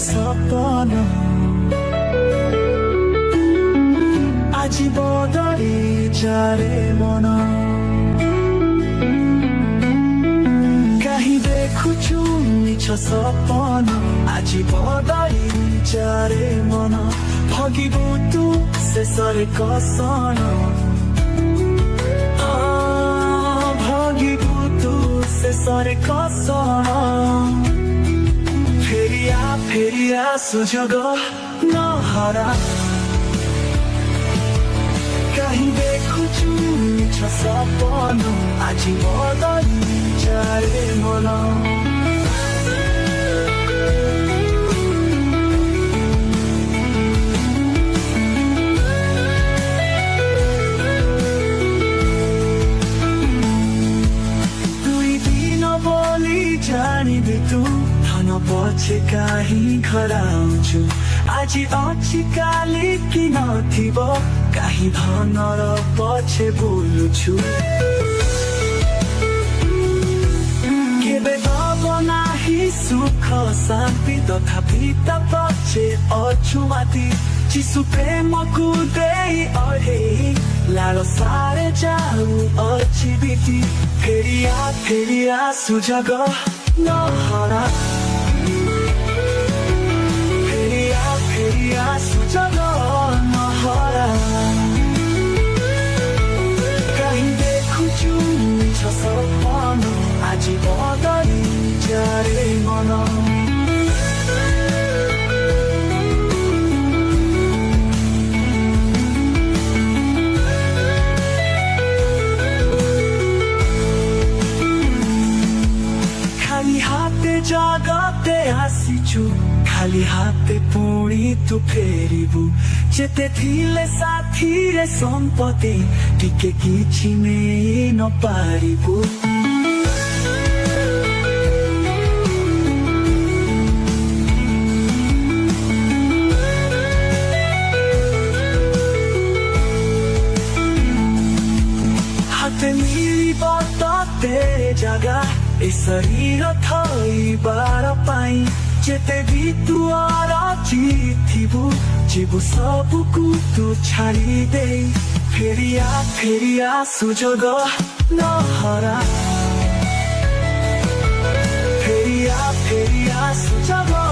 ସପନ ଆଜି ବଦଳି ଯାରେ ମନ କାହିଁ ଦେଖୁଛୁ ମିଛ ସପନ ଆଜି ବଦଳି ଯାରେ ମନ ଭଗିବୁ ତୁ ଶେଷରେ କଷଣ ଭଗିବୁ ତୁ ଶେଷରେ କଷଣ ଫେରିଆ ସୁଯୋଗ ନ ହରା କାହିଁ ଦେଖୁଛୁ ମିଛ ସପନ ଆଜି ବଦଳି ଯାରେ ମନ ଜାଣିବେ ତୁ ଧନ ପଛେ କାହିଁ ଖରାଉଛୁ ଆଜି ଅଛି କାଲି କି ନଥିବ କାହିଁ ଧନର ପଛେ ବୁଲୁଛୁ କେବେ ଦବ ନାହିଁ ସୁଖ ଶାନ୍ତି ତଥାପି ତା ପଛେ ଅଛୁ ମାତି ଯିଶୁ ପ୍ରେମକୁ ଦେଇ ଅଢ଼େଇ ଲାଳସାରେ ଯାଉଅଛି ବିତି ଫେରିଆ ସୁଯୋଗ ନ ହରା ଫେରିଆ ସୁଯୋଗ ନ ହରା କାହିଁ ଦେଖୁଛୁ ମିଛ ସପନ ଆଜି ବଦଳି ଯାରେ ମନ ଜଗତେ ଆସିଛୁ ଖାଲି ହାତେ ପୁଣି ତୁ ଫେରିବୁ ଯେତେ ଥିଲେ ସାଥିରେ ସମ୍ପତ୍ତି ଟିକେ କିଛି ନେଇ ନ ପାରିବୁ ହାତେ ମିଳିବ ତତେ ଜାଗା ଏ ଶରୀର ଥଇବାର ପାଇଁ ଯେତେ ବି ତୁ ଅରଜିଥିବୁ ଯିବୁ ସବୁକୁ ତୁ ଛାଡ଼ି ଦେଇ ଫେରିଆ ସୁଯୋଗ ନ ହରା ଫେରିଆ ସୁଯୋଗ